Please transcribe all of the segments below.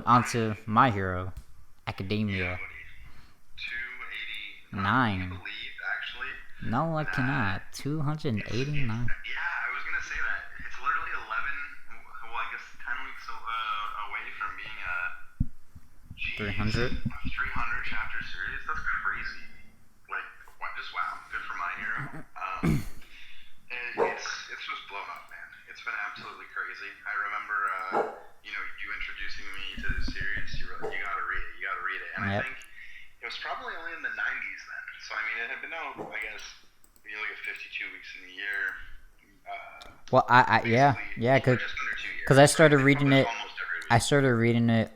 On to my hero, Yeah, Academia. buddy. 289. Can you 9. believe, actually, No, I that cannot. it's 289. yeah, I was gonna say that. It's literally 11, well, I guess 10 weeks away from being a, jeez, 300. a 300 chapter series. That's crazy. Like, what? Just wow. Good for my hero. It's just blown up, man. It's been absolutely crazy. I remember, you introducing me to this series. You were like, you gotta read it, you gotta read it, and I Yep. think it was probably only in the 90s then. So I mean, it had been out, I guess, if you look at 52 weeks in the year, Well, yeah, basically yeah, just under 2 years. cause I Right? started They reading published it. almost every I week. started reading it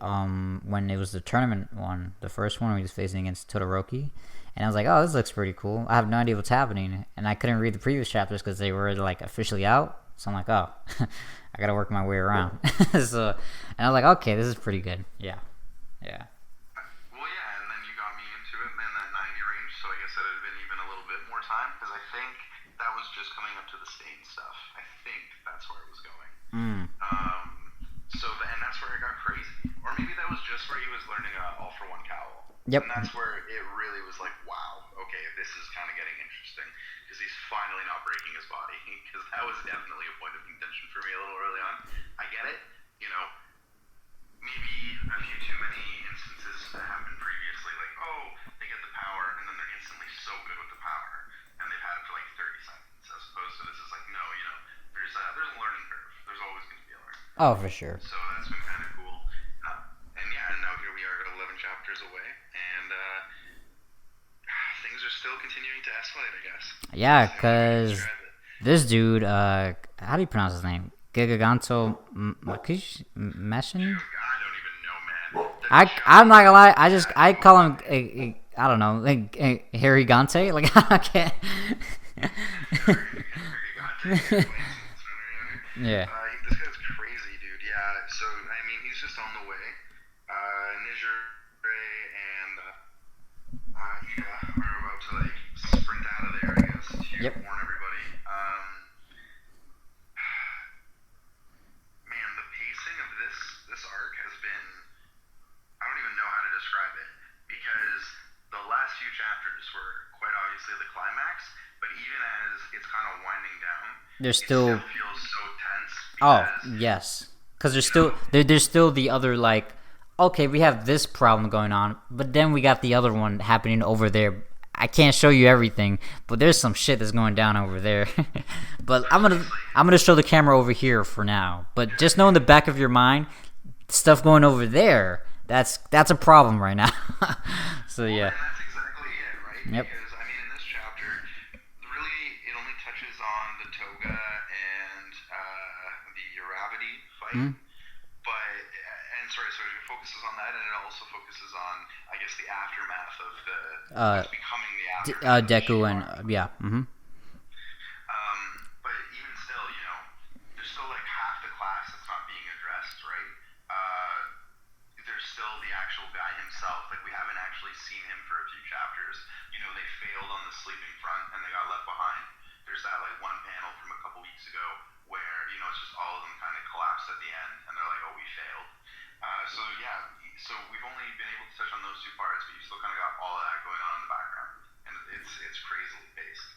when it was the tournament one, the first one we was facing against Todoroki, and I was like, oh, this looks pretty cool. I have no idea what's happening, and I couldn't read the previous chapters because they were like officially out. So I'm like, oh, I gotta work my way around. So, and I was like, okay, this is pretty good. Yeah, yeah. Well, yeah, and then you got me into it in that 90 range, so I guess it had been even a little bit more time because I think that was just coming up to the stain stuff. I think that's where it was going. Mm. And that's where it got crazy. Or maybe that was just where he was learning all for one cowl. And Yep. that's where it really was like, wow, okay, this is kind of getting interesting. Because he's finally not breaking his body. Because that was definitely a point of contention for me a little early on. I get it. You know, maybe a few too many instances that happened previously. Like, oh, they get the power, and then they're instantly so good with the power. And they've had it for like 30 seconds. As opposed to this is like, no, there's a learning curve. There's always going to be a learning curve. Oh, for sure. So that's been kind of cool. And yeah, and now here we are 11 chapters away, and things are still continuing to escalate, I guess. Yeah, That's the only way to cause describe it. this dude, how do you pronounce his name? Giganto Makish Meshin? I don't even know, man. The I'm not giant gonna lie. I tadpole call him guy. I don't know Harry Gante. Like I can't. Harry Gante, Wayne Yeah. This guy's crazy, dude. Yeah, so, I mean, he's just on the way. Nijere and Ida are about to, like, sprint out of there, I guess, to Yep. warn everybody. Man, the pacing of this arc has been, I don't even know how to describe it, because the last few chapters were quite obviously the climax, but even as it's kind of winding down, There's it still still. feels so tense Oh because, yes. Because you know, there's still the other like. Okay, we have this problem going on, but then we got the other one happening over there. I can't show you everything, but there's some shit that's going down over there. But precisely. I'm gonna show the camera over here for now. But just know in the back of your mind, stuff going over there. That's a problem right now. So Well, yeah. and that's exactly it, right? Yep. Because, I mean, in this chapter, really, it only touches on the Toga and the Uravity fight. Mm. And sorry, so it focuses on that, and it also focuses on, I guess, the aftermath of Uh, what's becoming the aftermath of the Deku Shield and Arc. yeah. Mm-hmm. But even still, there's still like half the class that's not being addressed, right? There's still the actual guy himself. Like, we haven't actually seen him for a few chapters. They failed on the sleeping front and they got left behind. There's that like one panel from a couple weeks ago where it's just all of them kind of collapsed at the end and they're like, oh, we failed. So yeah, so we've only been able to touch on those two parts, but you still kind of got all of that going on in the background, and it's crazily paced.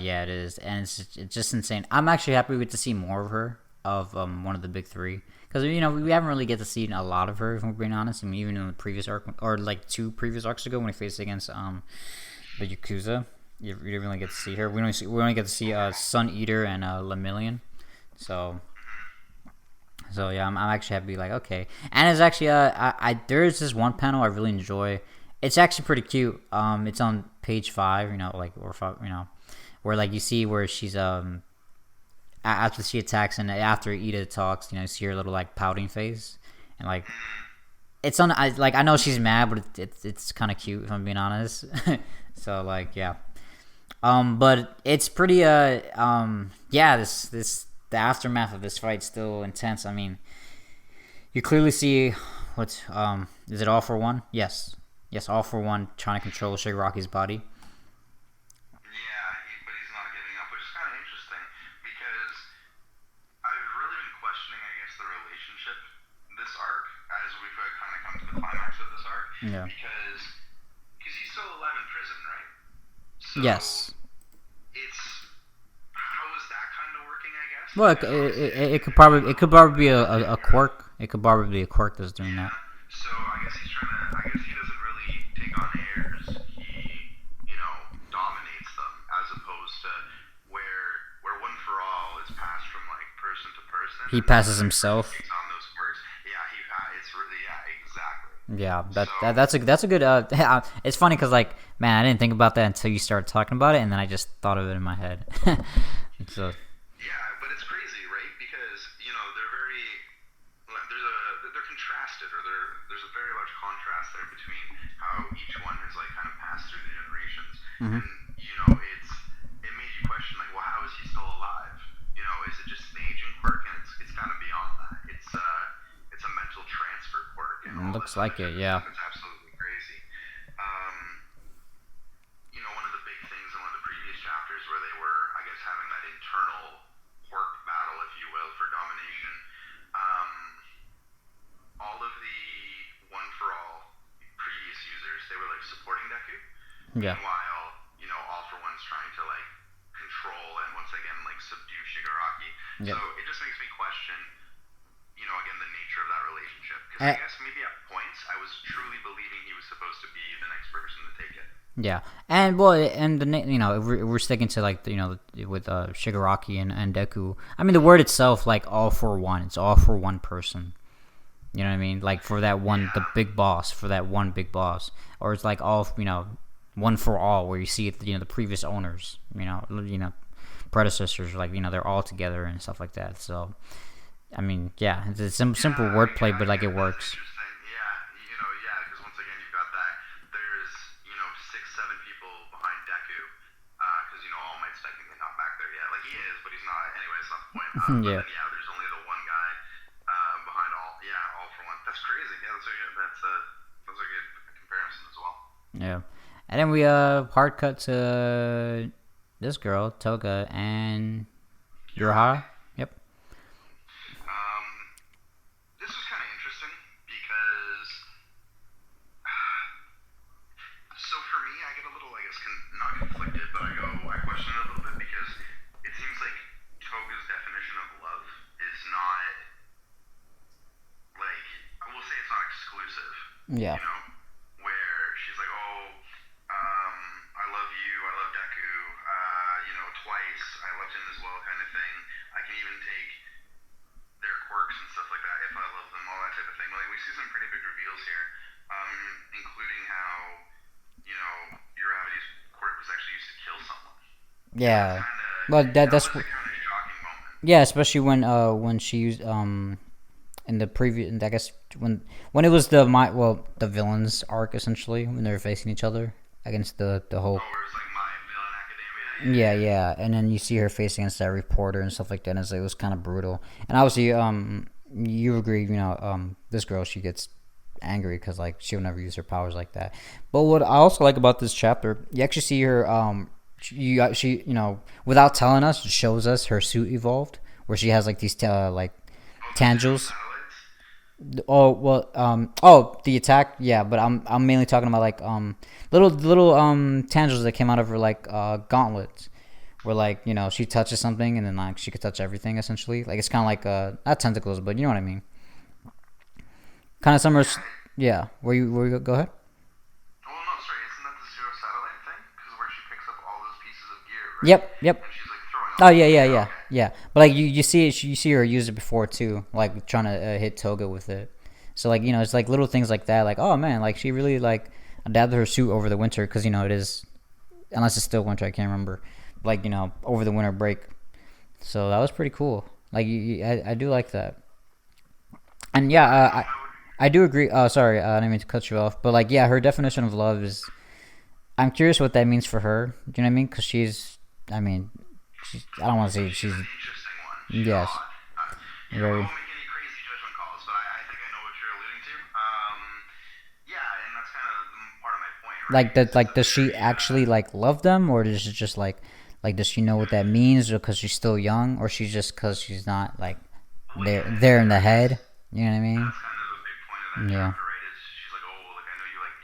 Yeah, it is, and it's just insane. I'm actually happy with to see more of her, of one of the big three, because we haven't really get to see a lot of her. If we're being honest, I mean, even in the previous arc or like two previous arcs ago when we faced against the Yakuza, you didn't really get to see her. We only get to see Sun Eater and Lemillion, so. So yeah, I'm actually happy. Like okay, and it's actually there is this one panel I really enjoy. It's actually pretty cute. It's on page 5. Like or 5. Where like you see where she's after she attacks and after Ida talks, you see her little like pouting face and like it's on. I know she's mad, but it's kind of cute if I'm being honest. So like yeah, but it's pretty yeah this the aftermath of this fight still intense. I mean, you clearly see what's is it All for One? Yes, All for One trying to control Shigaraki's body. Yeah, but he's not giving up, which is kind of interesting because I've really been questioning, I guess, the relationship this arc. Yeah. Because he's still alive in prison, right? So Yes. it's how is that kind of working? I guess. Well, Like I don't understand. it could probably be a quirk. It could probably be a quirk that's doing Yeah. that. So I guess he's trying to. I guess he doesn't really take on airs. He dominates them as opposed to where one for all is passed from like person to person, He and then the passes next person himself. takes on those quirks. Yeah, it's really exactly. Yeah, So that's a good. It's funny because like, man, I didn't think about that until you started talking about it, and then I just thought of it in my head. So yeah, but it's crazy, right? Because they're very like, they're contrasted, or there's a very large contrast there between how each one has like kind of passed through the generations, hmm and it made you question like, well, how is he still alive? Is it just an aging quirk? And it's kind of beyond that. It's a mental transfer quirk and all looks this other like it. type of Yeah. stuff. It's absolutely crazy. Um, one of the big things in one of the previous chapters where they were, I guess, having that internal quirk battle, if you will, for domination. Um, all of the one for all previous users, they were like supporting Deku. Yeah. Meanwhile, all for one's trying to like control and once again like subdue Shigaraki. So Yep. it just makes me question, again the nature of that relationship. Because I Uh, guess maybe at points I was truly believing he was supposed to be the next person to take it. Yeah, and well, and if we're sticking to like with Shigaraki and Deku. I mean, the word itself, like all for one, it's all for one person. You know what I mean? Like for that one, the Yeah. big boss, for that one big boss, or it's like all one for all, where you see the previous owners, predecessors, like they're all together and stuff like that. So, I mean, yeah, it's a simple wordplay, but like it That's works. interesting. Yeah, because once again you've got that. There's 6, 7 people behind Deku, because All Might's technically not back there yet. Like he is, but he's not. Anyway, it's not the point. But Yeah, then there's only the one guy behind all. Yeah, all for one. That's crazy. Yeah, that's a good comparison as well. yeah, and then we hard cut to this girl Toga and Urahara. Urahara. Yep. Um, this was kind of interesting because so for me, I get a little, I guess, not conflicted, but I question it a little bit because it seems like Toga's definition of love is not, like, I will say it's not exclusive, Yeah. where she's like, oh, I love you, I love Deku, twice, I loved him as well, kind of thing. I can even take their quirks and stuff like that if I love them, all that type of thing. Like, we see some pretty big reveals here, including how Uravity's quirk was actually used to kill someone. Yeah. Well, That that's was a kind of shocking moment. yeah, especially when she used in the previous, I guess when it was the villains arc essentially when they were facing each other against the whole. Oh, where it's like my villain academia. Yeah, Yeah. yeah, and then you see her face against that reporter and stuff like that, and it was kind of brutal. And obviously, you agree, this girl, she gets angry because like she'll never use her powers like that. But what I also like about this chapter, you actually see her, she without telling us, it shows us her suit evolved, where she has like these like Oh, the digital tangles. satellites. Oh well, the attack, yeah, but I'm mainly talking about like little tangles that came out of her like gauntlets, where like she touches something and then like she could touch everything essentially. Like it's kind of like not tentacles, but you know what I mean. Kind of similar, yeah. Where you go ahead. Oh no, sorry, isn't that the zero satellite thing? Because where she picks up all those pieces of gear, right? Yep, yep. And she's like throwing Oh all yeah, those. yeah, Yeah, yeah, okay. yeah. But like you see it, you see her use it before too, like trying to hit Toga with it. So like it's like little things like that. Like oh man, like she really like adapted her suit over the winter because it is, unless it's still winter, I can't remember. Like over the winter break. So that was pretty cool. Like I do like that. And yeah, I do agree. Sorry, I didn't mean to cut you off. But like yeah, her definition of love is. I'm curious what that means for her. Do you know what I mean? Because I mean, I don't want to say She's she's. an interesting one. She's Yes. odd. I Very. won't make any crazy judgment calls, but I think I know what you're alluding to. Yeah, and that's kind of part of my point, right? Is it's Like a does she very actually like love them, or is it just like does she know what that means because she's still young, or she's just because she's not like well, there yeah, there in the I guess head? You know what I mean? that's kind of a big point of that Yeah. chapter, right? Is she's like, oh, like I know you like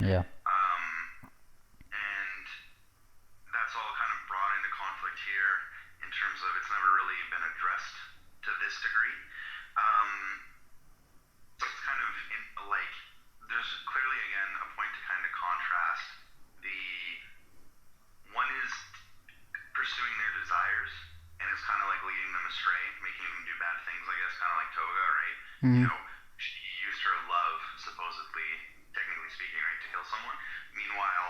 Yeah. And that's all kind of brought into conflict here in terms of it's never really been addressed to this degree. Um, so it's kind of like there's clearly again a point to kind of contrast the one is pursuing their desires and it's kind of like leading them astray, making them do bad things. I guess kind of like Toga, right? You Mm-hmm. know, she used her love supposedly, technically speaking, right, to kill someone. Meanwhile,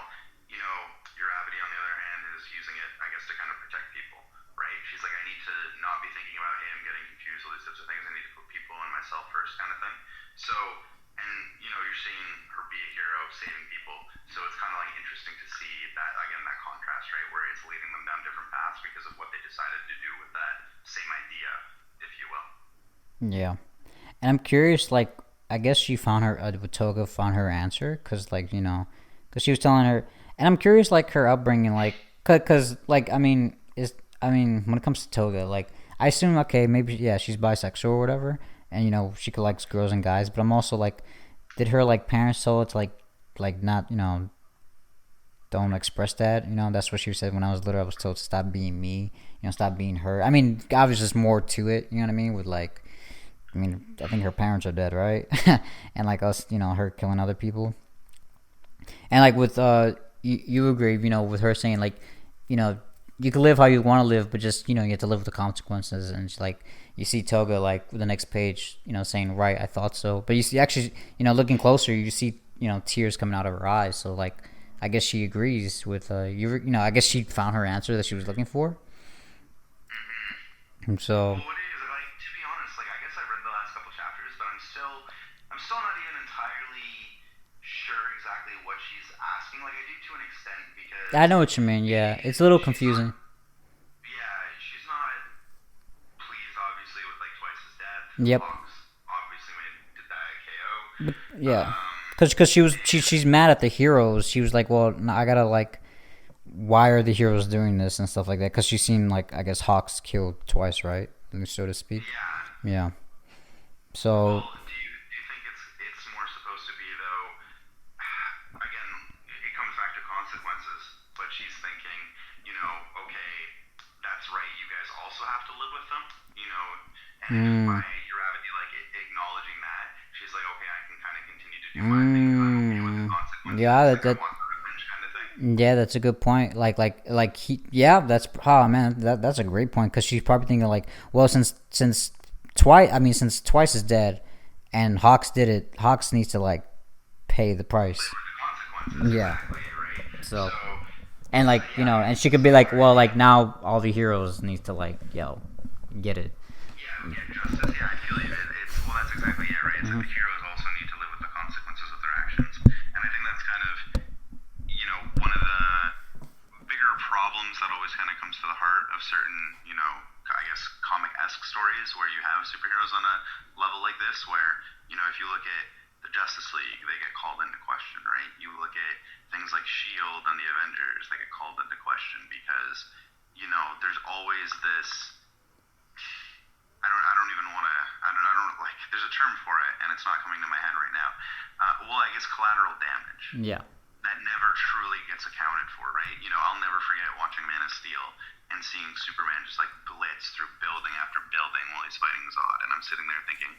you know, your Abity on the other hand is using it, I guess, to kind of protect people, right? She's like, I need to not be thinking about him getting confused, all these types of things. I need to put people and myself first, kind of thing. So, and you know, you're seeing her be a hero, saving people. So it's kind of like interesting to see that again, that contrast, right, where it's leading them down different paths because of what they decided to do with that same idea, if you will. Yeah. And I'm curious, like, I guess she found her, Toga found her answer, because, like, because she was telling her, and I'm curious, like, her upbringing, like, because, like, I mean, when it comes to Toga, like, I assume, okay, maybe, yeah, she's bisexual or whatever, and, she could like girls and guys, but I'm also, like, did her, like, parents tell her to, like, not, don't express that, that's what she said when I was little, I was told to stop being me, stop being her. I mean, obviously, there's more to it, you know what I mean, with, like, I think her parents are dead, right? And like us, her killing other people. And like with you agree, with her saying like, you know, you can live how you want to live, but just you have to live with the consequences. And it's like you see Toga like the next page, saying right, I thought so. But you see actually, looking closer, you see tears coming out of her eyes. So like, I guess she agrees with I guess she found her answer that she was looking for. And so Well, what it is, like, to be honest, like, I guess I've read the last couple chapters, but I'm still not even entirely sure exactly what she's asking. Like, I do to an extent because I know what you mean. Yeah, it's a little she's not, confusing. yeah, she's not pleased, obviously, with like Twice's death. Yep. Fox obviously did that at KO. But yeah, Um, because and she's mad at the heroes. She was like, well, no, I gotta like, why are the heroes doing this and stuff like that? Because she seen like I guess Hawks killed twice, right? So to speak. yeah, Yeah. So well, do you think it's more supposed to be though? Again, it comes back to consequences. But she's thinking, okay, that's right. You guys also have to live with them, and if by mm, gravity, like acknowledging that, she's like, okay, I can kind of continue to do my thing because I'm okay with the mm, consequences. yeah, It's that like I that want the revenge kind of thing. yeah, that's a good point. Like he, yeah, that's oh man, that's a great point because she's probably thinking like, well, since twice, I mean, since Twice is dead, and Hawks did it, Hawks needs to like pay the Live price. with the consequences, Yeah. exactly, right? So So, and so like yeah, and she could be like, well, like now all the heroes need to like, get it. yeah, get justice. Yeah, I feel you. It's well, that's exactly it, right? It's like Hmm. the heroes also need to live with the consequences of their actions, and I think that's kind of one of the bigger problems that always kind of comes to the heart of certain, I guess comic-esque stories where you have superheroes on a level like this, where if you look at the Justice League, they get called into question, right? You look at things like Shield and the Avengers, they get called into question because there's always this. I don't even want to. I don't like. There's a term for it, and it's not coming to my head right now. Well, I guess collateral damage Yeah. that never truly gets accounted for, right? I'll never forget watching Man of Steel and seeing Superman just like blitz through building after building while he's fighting Zod, and I'm sitting there thinking,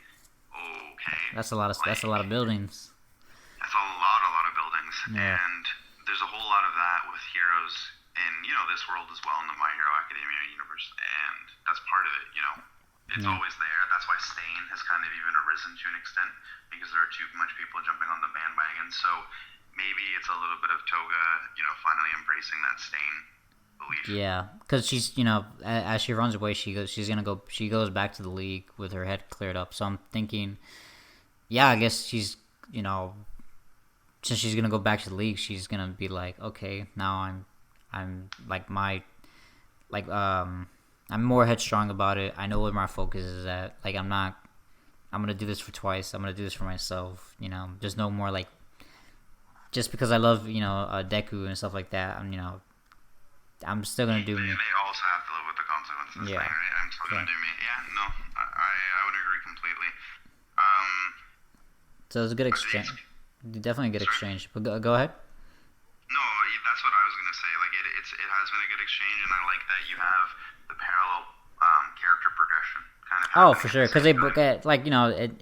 okay, That's a lot of like buildings. that's a lot of buildings, Yeah. and there's a whole lot of that with heroes in this world as well in the My Hero Academia universe, and that's part of it. It's Yeah. always there. That's why Stain has kind of even arisen to an extent because there are too much people jumping on the bandwagon. So maybe it's a little bit of Toga, finally embracing that Stain belief. Yeah, because she's as she runs away, she goes back to the league with her head cleared up. So I'm thinking, yeah, I guess she's since she's gonna go back to the league, she's gonna be like, okay, now I'm like I'm more headstrong about it. I know where my focus is at. Like I'm gonna do this for Twice. I'm gonna do this for myself. There's no more like just because I love Deku and stuff like that. I'm still gonna do me. They also have to live with the consequences. Yeah. Thing, right? I'm still gonna Yeah. do me. Yeah, no, I would agree completely. Um, So it's a good but it's exchange. definitely a good Sorry. exchange. But go ahead. No, that's what I was gonna say. Like it has been a good exchange, and I like that you have the parallel character progression kind of Oh, for happening at sure. the Because same they time. like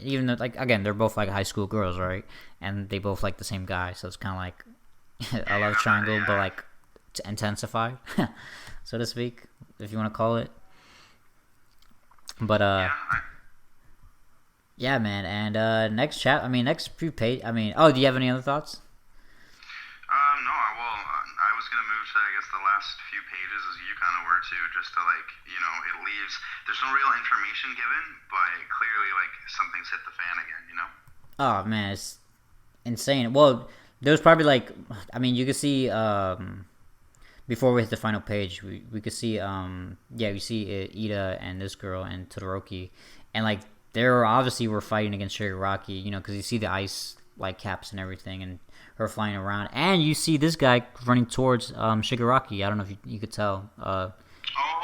even though, like again they're both like high school girls, right? And they both like the same guy, so it's kind of like a love Yeah, triangle, but yeah, like intensified, so to speak, if you want to call it. But yeah. yeah, man. And next chat. I mean, next few page. I mean, oh, do you have any other thoughts? No, I was gonna move to I guess the last few pages as you kind of were too, just to like it leaves. There's no real information given, but clearly like something's hit the fan again. Oh man, it's insane. Well, there's probably like, I mean, you could see before we hit the final page, we could see yeah, we see Ida and this girl and Todoroki, and like they're obviously were fighting against Shigaraki, because you see the ice like caps and everything, and her flying around, and you see this guy running towards Shigaraki. I don't know if you could tell.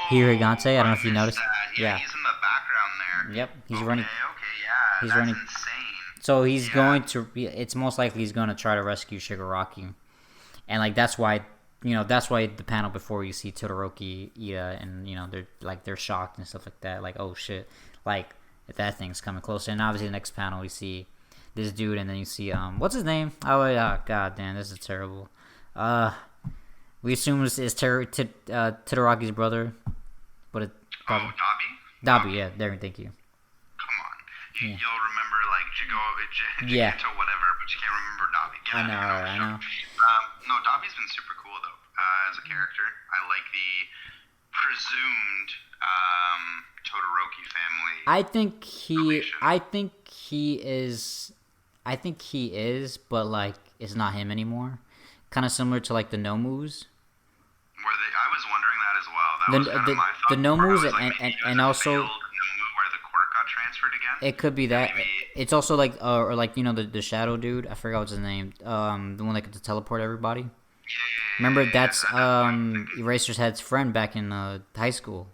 Hiragante. I Oh, don't I know if you missed noticed. that. Yeah, Yeah. he's in the background there. Yep. He's running. Okay, okay, yeah, He's that's running. insane. So he's Yeah. going to. It's most likely he's going to try to rescue Shigaraki, and like that's why that's why the panel before you see Todoroki, Ida, and they're shocked and stuff like that. Like, oh shit, like if that thing's coming closer. And obviously the next panel we see this dude, and then you see what's his name? Oh yeah, god damn, this is terrible. We assume it's Todoroki's brother, but it Oh, probably Dobby? Dabi. Yeah, there. Thank you. Come on. Yeah. You'll remember, like, Yeah. Jigoto, whatever, but you can't remember Dobby. Get I out of know, here. right? I know. No, Dobby's been super cool, though, as a character. I like the presumed Todoroki family. I think he. relation. I think he is, but like it's not him anymore. Kind of similar to like the Nomus. I was wondering that as well. That was kind of my thought. The Nomus I was like, and, maybe and, he was and a also failed Nomu where the quirk got transferred again. it could be And that. maybe, It's also like or like the shadow dude. I forgot what's his name. The one that could teleport everybody. Remember that's Eraserhead's friend back in high school,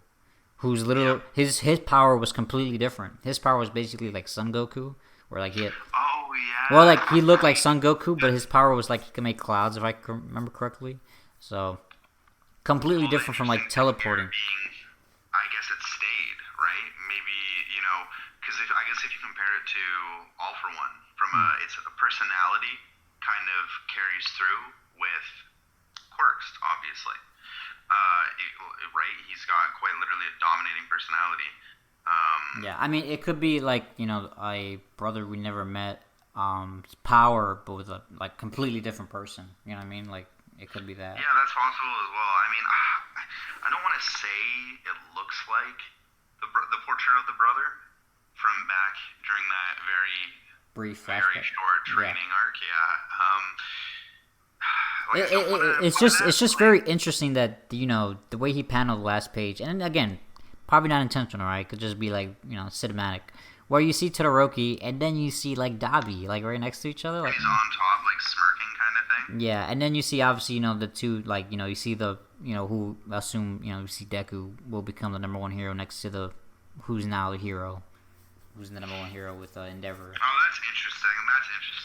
who's literally his power was completely different. His power was basically like Son Goku, where like he had, Oh, yeah. well, like he looked like Son Goku, but his power was like he could make clouds, if I can remember correctly. So completely different from like teleporting. I guess it stayed, right? Maybe, because I guess if you compare it to All for One, it's a personality kind of carries through with quirks, obviously. Right? He's got quite literally a dominating personality. Yeah, I mean it could be like a brother we never met, power, but with a like completely different person. You know what I mean? Like it could be that. Yeah, that's possible as well. I mean, I don't want to say it looks like the portrait of the brother from back during that Brief very flashback. short training arc. Yeah. It's just very interesting that the way he paneled the last page, and again, probably not intentional, right? It could just be like cinematic, where you see Todoroki and then you see like Dabi like right next to each other, like He's on top, like smirking kind of thing. yeah, and then you see obviously the two like you see the who assume you see Deku will become the number one hero next to the who's now the hero, who's the number one hero with Endeavor. Oh, that's interesting.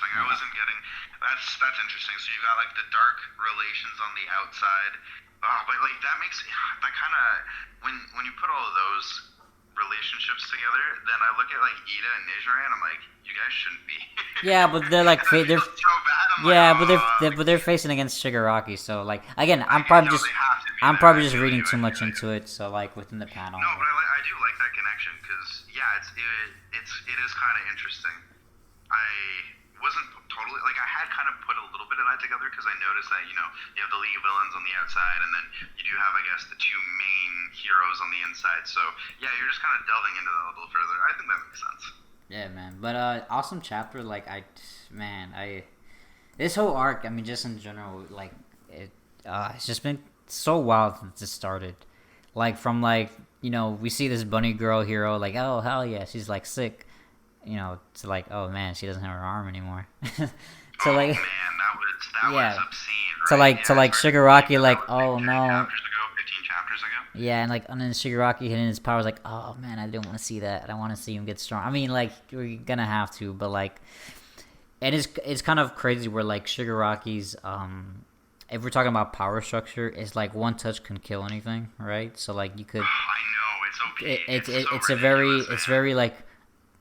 I wasn't getting. That's interesting. So you got like the dark relations on the outside, but like that makes that kind of when you put all of those relationships together, then I look at like Ida and Nijiran, and I'm like, you guys shouldn't be. Yeah, but they're like I they're feel so bad. yeah, like, but they're facing against Shigaraki, so like again, they have to be I'm there. probably I just feel reading you, too I much feel you. into it, so like within the panel. No, but I do like that connection because it is kind of interesting. I wasn't totally like I had kind of put a little bit of that together because I noticed that you have the League of Villains on the outside and then you do have I guess the two main heroes on the inside. So yeah, you're just kind of delving into that a little further. I think that makes sense. Yeah, man. But awesome chapter. Like this whole arc. I mean, just in general, like it's just been so wild since it started. Like from like we see this bunny girl hero. Like oh hell yeah, she's like sick. To like oh man, she doesn't have her arm anymore. To like Man, that yeah. was obscene. Right? To like Shigaraki. Like oh 10 no. chapters ago. Yeah, and like and then Shigaraki hitting his powers, like, oh man, I didn't want to see that. I want to see him get strong. I mean, like we're gonna have to, but like, and it's kind of crazy where like Shigaraki's if we're talking about power structure, it's like one touch can kill anything, right? So like you could I know it's OP. it's a very it's very like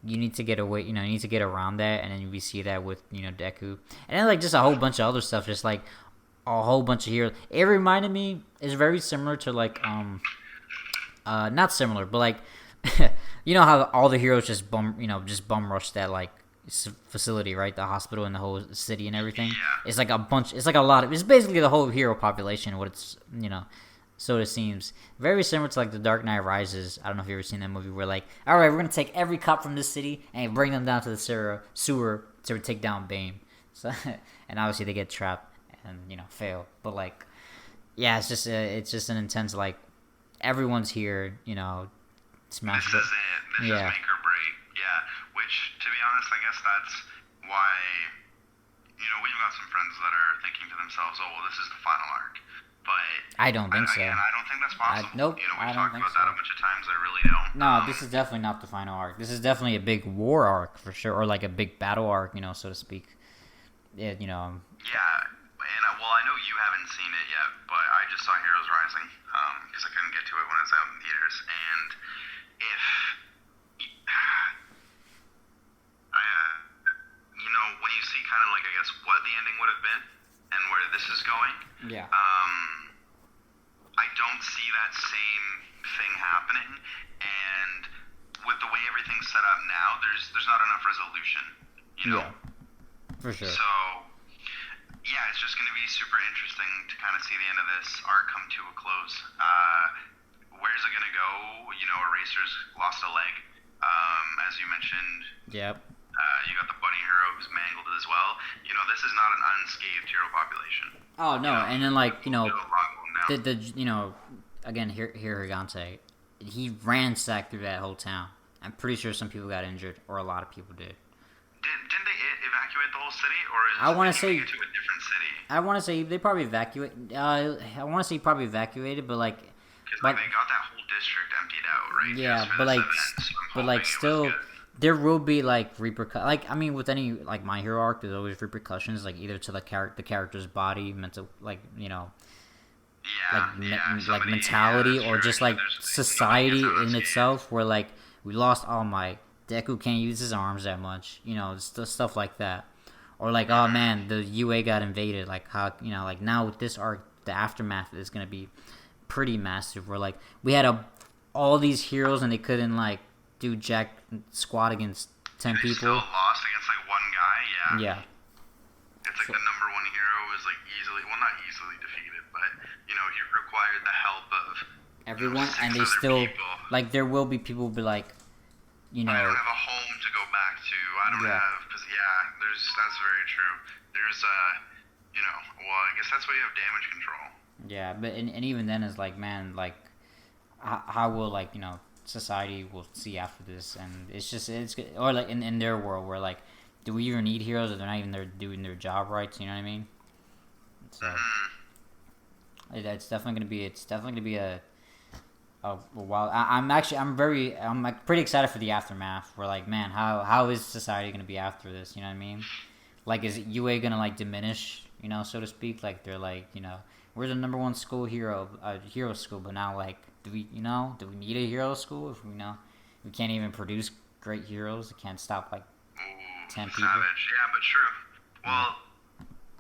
you need to get away, you know, you need to get around that, and then we see that with Deku, and then like just a whole bunch of other stuff, just like a whole bunch of heroes. It reminded me, it's very similar to like not similar, but like you know how all the heroes just bum rush that like facility, right? The hospital and the whole city and everything. Yeah. It's like a bunch. It's like a lot of. It's basically the whole hero population. What it's so it seems very similar to like the Dark Knight Rises. I don't know if you've ever seen that movie where like, all right, we're gonna take every cop from this city and bring them down to the sewer to take down Bane. So and obviously they get trapped and fail. But like, yeah, it's just an intense like everyone's here. Smash. This is it. This is make or break. Yeah. Which, to be honest, I guess that's why we've got some friends that are thinking to themselves, "Oh, well, this is the final arc." But I don't think so. Again, I don't think that's possible. Nope. We've I talked don't think about so. that a bunch of times. I really don't. No, this is definitely not the final arc. This is definitely a big war arc for sure, or like a big battle arc, so to speak. Yeah, Yeah, and I know you haven't seen it yet, but I just saw Heroes Rising because I couldn't get to it when it was out in theaters, and if when you see kind of like I guess what the ending would have been and where this is going, yeah. I don't see that same thing happening, and with the way everything's set up now, there's not enough resolution, Yeah, for sure. So yeah, it's just going to be super interesting to kind of see the end of this arc come to a close. Where's it going to go? Eraser's lost a leg, as you mentioned. Yep. You got the bunny hero who's mangled as well. This is not an unscathed hero population. Oh no, and then like the again here Gigante, he ransacked through that whole town. I'm pretty sure some people got injured, or a lot of people did. Didn't they evacuate the whole city, or is I want to to say a different city? I want to say they probably evacuated. I want to say probably evacuated, but like. Because they got that whole district emptied out, right? Yeah, but like still, there will be like repercussions. Like I mean, with any like My Hero arc, there's always repercussions. Like either to the character's body, mental, like like mentality, or just like society in itself. Where like we lost All Might, Deku can't use his arms that much. Stuff like that. Or like, oh man, the UA got invaded. Like how like now with this arc, the aftermath is gonna be pretty massive. Where like we had all these heroes and they couldn't like do jack squat against 10 people. Still lost against like one guy. Yeah. It's like the number one hero is like not easily defeated, but he required the help of everyone, and they still people. Like there will be people who be like, I don't have a home to go back to. I don't have because that's very true. There's well, I guess that's why you have damage control. Yeah, but and even then it's like, man, like how will like society will see after this, and it's or like in their world where like, do we even need heroes if they're not even there doing their job right? You know what I mean? So it's definitely gonna be a while. I'm like pretty excited for the aftermath. We're like, man, how is society gonna be after this? You know what I mean? Like, is UA gonna like diminish? So to speak. Like they're like, we're the number one school hero school, but now like, do we need a hero school if we can't even produce great heroes? We can't stop like 10 people. Savage, yeah, but true. Well,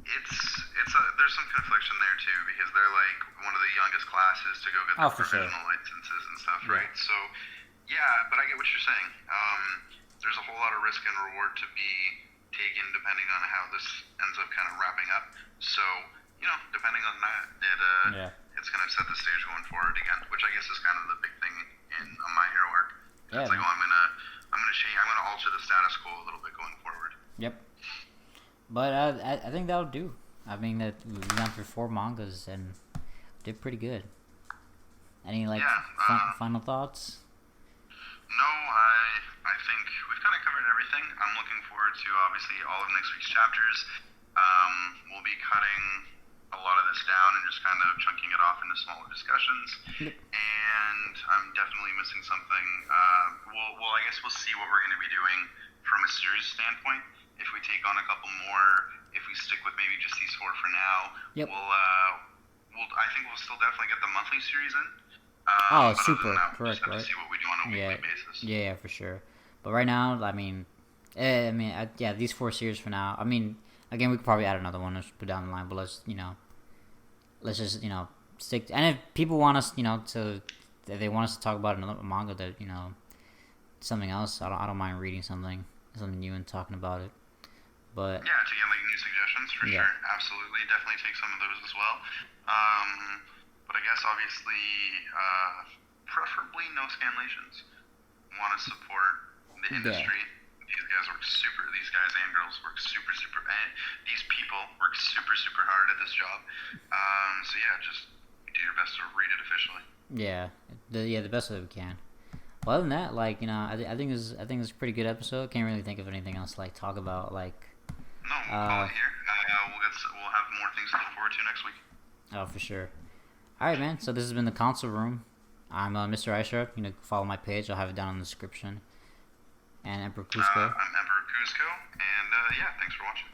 there's some confliction there too, because they're like one of the youngest classes to go get the provisional licenses and stuff, right? So, yeah, but I get what you're saying. There's a whole lot of risk and reward to be taken depending on how this ends up kind of wrapping up. So, depending on that, it's going to set the stage going forward again, which I guess is kind of the big thing in a My Hero arc. Yeah, it's like, I'm gonna alter the status quo a little bit going forward. Yep. But I think that'll do. I mean, that we went through 4 mangas and did pretty good. Any final thoughts? No, I think we've kind of covered everything. I'm looking forward to obviously all of next week's chapters. We'll be cutting a lot of this down and just kind of chunking it off into smaller discussions. Yep. And I'm definitely missing something. I guess we'll see what we're going to be doing from a series standpoint, If we take on a couple more, if we stick with maybe just these four for now, Yep. we'll I think we'll still definitely get the monthly series in. Oh, But other than super. that, we'll just Correct, have to right? see what we do on a Yeah. weekly basis. Yeah, for sure. But right now, yeah, these 4 series for now. I mean, again, we could probably add another one down the line, but let's just stick. And if people want us, if they want us to talk about another manga that something else, I don't mind reading something new and talking about it. But Yeah, to get like new suggestions for yeah, sure. Absolutely, definitely take some of those as well. But I guess obviously, preferably no scanlations. Want to support the yeah, industry. These guys and girls work super, and these people work super hard at this job. So yeah, just do your best to read it officially. the best that we can. Well, other than that, I think it's a pretty good episode. Can't really think of anything else to talk about. No, we'll call Uh, it here. We'll have more things to look forward to next week. oh, for sure. All right, man. So this has been the console room. I'm Mr. Aisha. Follow my page. I'll have it down in the description. And Emperor Cusco. I'm Emperor Cusco, and yeah, thanks for watching.